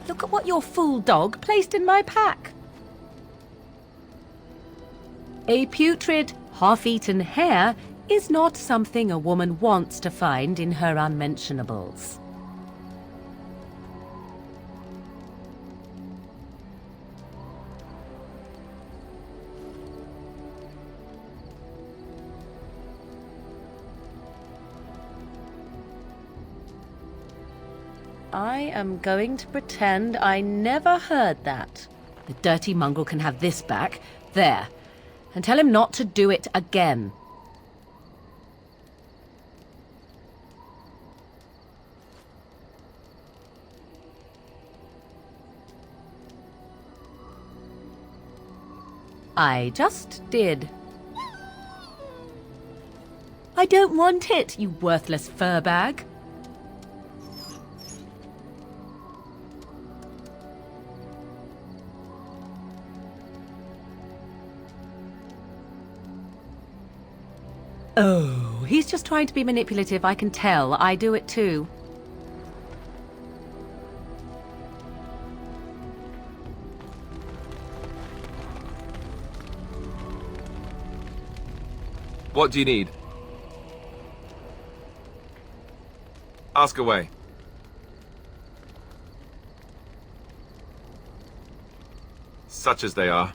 Look at what your fool dog placed in my pack. A putrid, half-eaten hare is not something a woman wants to find in her unmentionables. I am going to pretend I never heard that. The dirty mongrel can have this back. There. And tell him not to do it again. I just did. I don't want it, you worthless fur bag. Oh, he's just trying to be manipulative, I can tell. I do it too. What do you need? Ask away. Such as they are.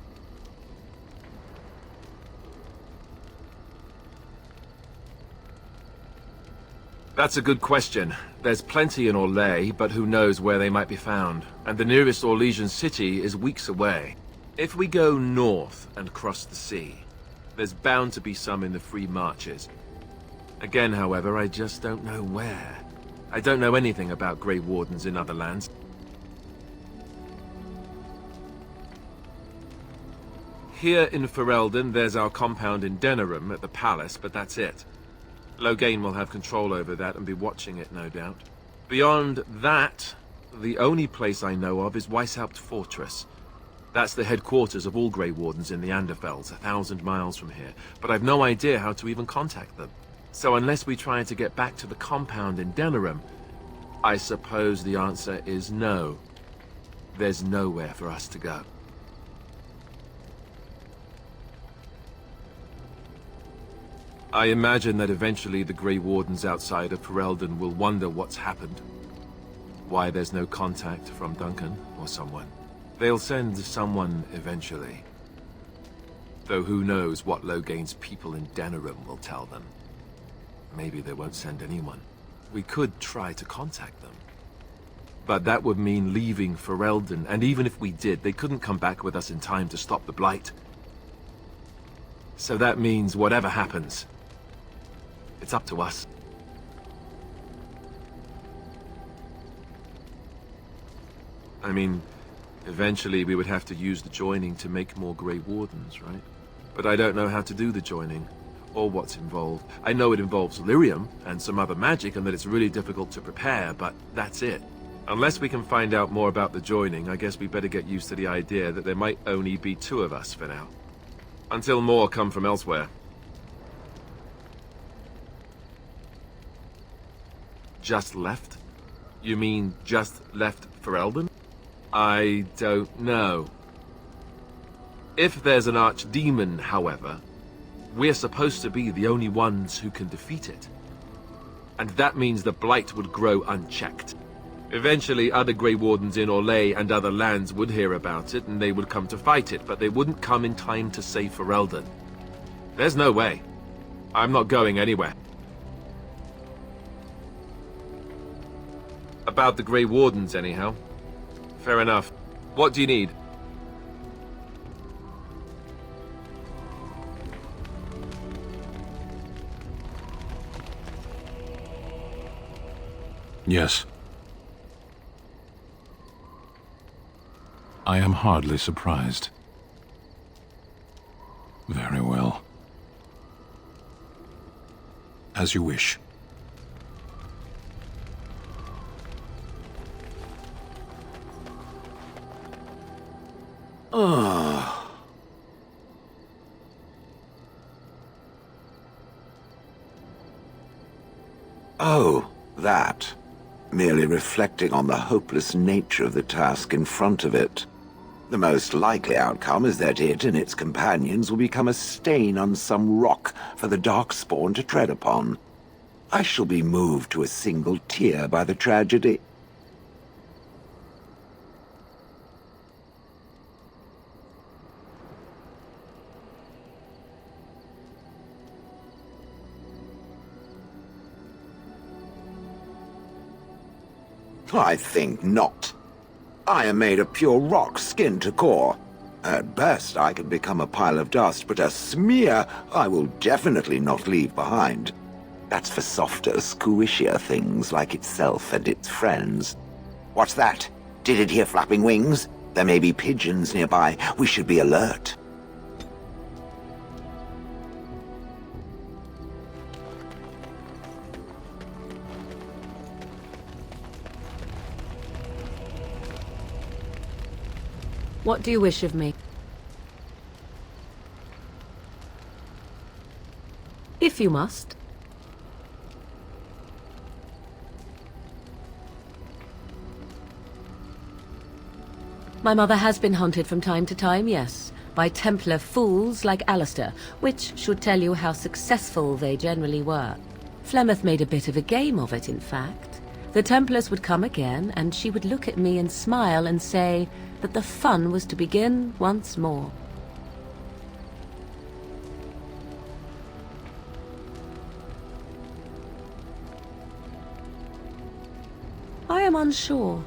That's a good question. There's plenty in Honnleath, but who knows where they might be found. And the nearest Orlesian city is weeks away. If we go north and cross the sea, there's bound to be some in the free marches. Again, however, I just don't know where. I don't know anything about Grey Wardens in other lands. Here in Ferelden, there's our compound in Denerim at the palace, but that's it. Loghain will have control over that and be watching it, no doubt. Beyond that, the only place I know of is Weishaupt Fortress. That's the headquarters of all Grey Wardens in the Anderfells, 1,000 miles from here, but I've no idea how to even contact them. So unless we try to get back to the compound in Denerim, I suppose the answer is no. There's nowhere for us to go. I imagine that eventually the Grey Wardens outside of Ferelden will wonder what's happened. Why there's no contact from Duncan or someone. They'll send someone eventually. Though who knows what Loghain's people in Denerim will tell them. Maybe they won't send anyone. We could try to contact them. But that would mean leaving Ferelden, and even if we did, they couldn't come back with us in time to stop the Blight. So that means whatever happens, it's up to us. I mean, eventually we would have to use the joining to make more Grey Wardens, right? But I don't know how to do the joining, or what's involved. I know it involves lyrium and some other magic, and that it's really difficult to prepare, but that's it. Unless we can find out more about the joining, I guess we better get used to the idea that there might only be 2 of us for now. Until more come from elsewhere. Just left? You mean just left Ferelden? I don't know. If there's an archdemon, however, we're supposed to be the only ones who can defeat it. And that means the Blight would grow unchecked. Eventually, other Grey Wardens in Honnleath and other lands would hear about it, and they would come to fight it, but they wouldn't come in time to save Ferelden. There's no way. I'm not going anywhere. About the Grey Wardens, anyhow. Fair enough. What do you need? Yes. I am hardly surprised. Very well. As you wish. Oh, that. merely reflecting on the hopeless nature of the task in front of it. The most likely outcome is that it and its companions will become a stain on some rock for the Darkspawn to tread upon. I shall be moved to a single tear by the tragedy. I think not. I am made of pure rock, skin to core. At best, I can become a pile of dust, but a smear I will definitely not leave behind. That's for softer, squishier things like itself and its friends. What's that? Did it hear flapping wings? There may be pigeons nearby. We should be alert. What do you wish of me? If you must. My mother has been hunted from time to time, yes, by Templar fools like Alistair, which should tell you how successful they generally were. Flemeth made a bit of a game of it, in fact. The Templars would come again, and she would look at me and smile and say that the fun was to begin once more. I am unsure.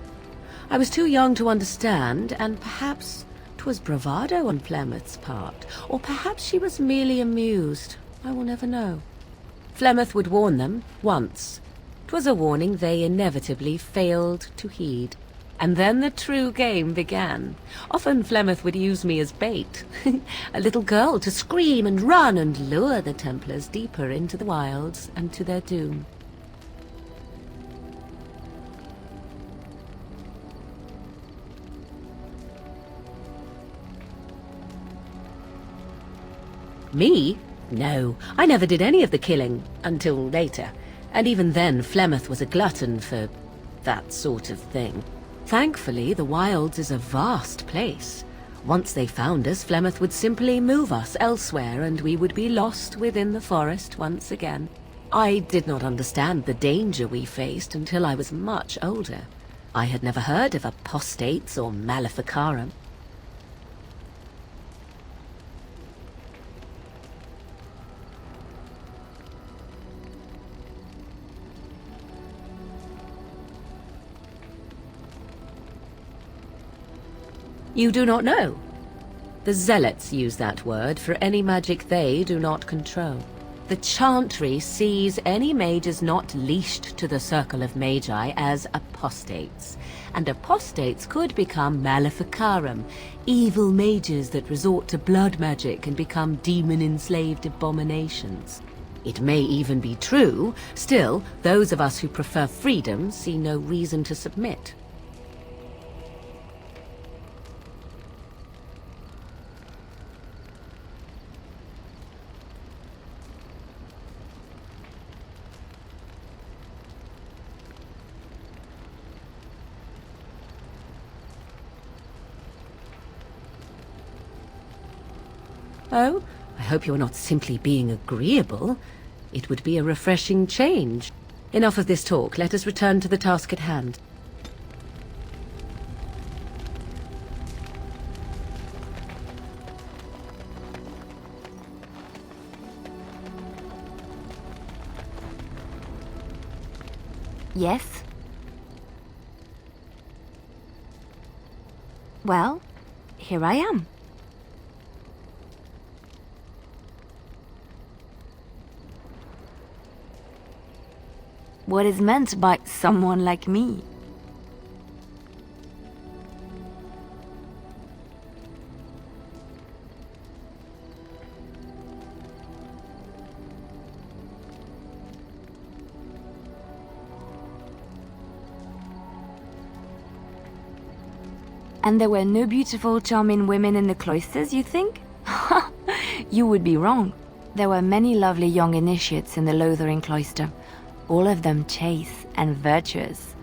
I was too young to understand, and perhaps 'twas bravado on Flemeth's part, or perhaps she was merely amused. I will never know. Flemeth would warn them, once. 'Twas a warning they inevitably failed to heed. And then the true game began. Often Flemeth would use me as bait. A little girl to scream and run and lure the Templars deeper into the wilds and to their doom. Me? No, I never did any of the killing, until later. And even then, Flemeth was a glutton for that sort of thing. Thankfully, the wilds is a vast place. Once they found us, Flemeth would simply move us elsewhere, and we would be lost within the forest once again. I did not understand the danger we faced until I was much older. I had never heard of apostates or maleficarum. You do not know? The Zealots use that word for any magic they do not control. The Chantry sees any mages not leashed to the Circle of Magi as apostates, and apostates could become maleficarum, evil mages that resort to blood magic and become demon-enslaved abominations. It may even be true, still, those of us who prefer freedom see no reason to submit. Oh, I hope you are not simply being agreeable. It would be a refreshing change. Enough of this talk. Let us return to the task at hand. Yes? Well, here I am. What is meant by someone like me? And there were no beautiful, charming women in the cloisters, you think? You would be wrong. There were many lovely young initiates in the Lothering cloister, all of them chaste and virtuous.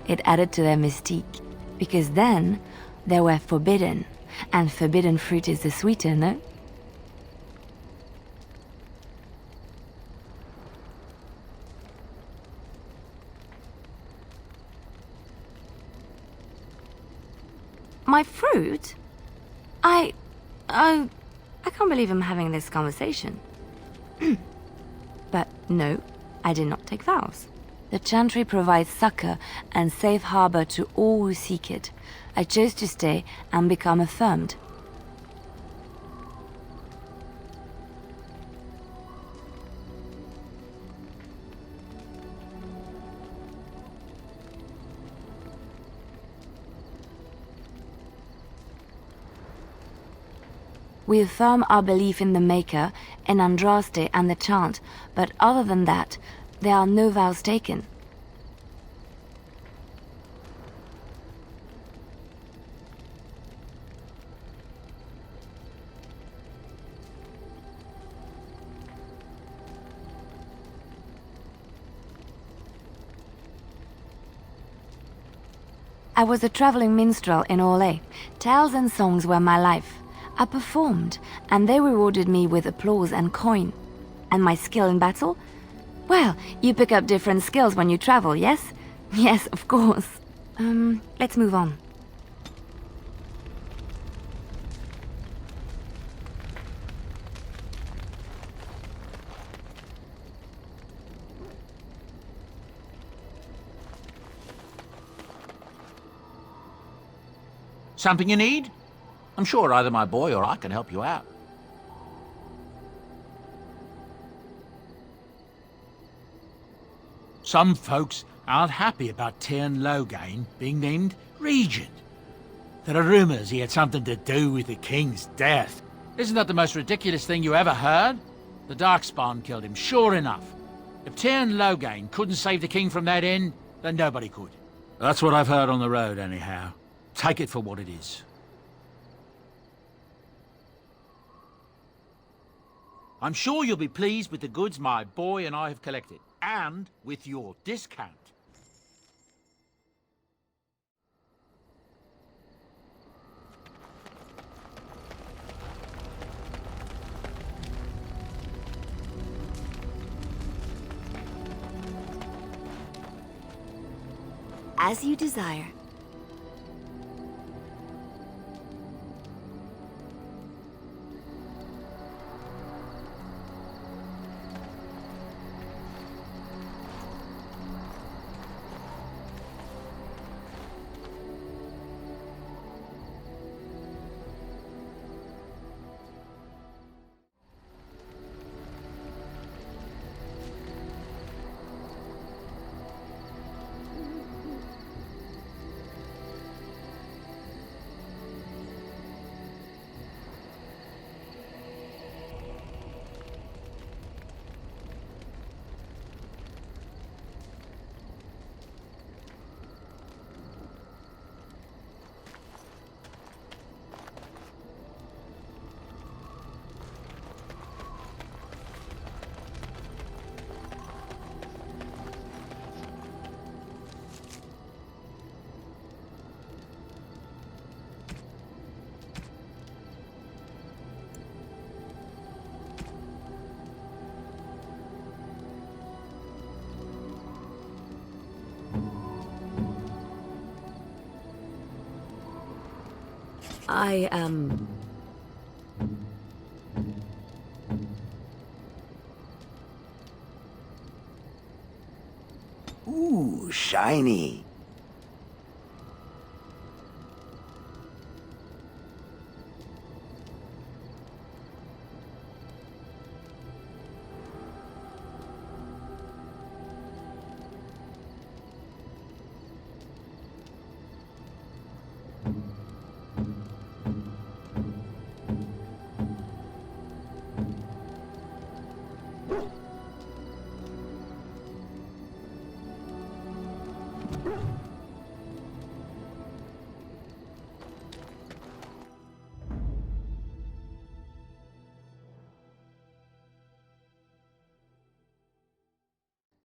It added to their mystique. Because then, they were forbidden. And forbidden fruit is the sweeter, no? My fruit? I can't believe I'm having this conversation. But no, I did not take vows. The Chantry provides succor and safe harbor to all who seek it. I chose to stay and become affirmed. We affirm our belief in the Maker, in Andraste and the Chant, but other than that, there are no vows taken. I was a traveling minstrel in Orlais. Tales and songs were my life. I performed, and they rewarded me with applause and coin. And my skill in battle? Well, you pick up different skills when you travel, yes? Yes, of course. Let's move on. Something you need? I'm sure either my boy or I can help you out. Some folks aren't happy about Tyrn Loghain being named regent. There are rumors he had something to do with the king's death. Isn't that the most ridiculous thing you ever heard? The Darkspawn killed him, sure enough. If Tyrn Loghain couldn't save the king from that inn, then nobody could. That's what I've heard on the road, anyhow. Take it for what it is. I'm sure you'll be pleased with the goods my boy and I have collected, and with your discount. As you desire. I am... Ooh, shiny.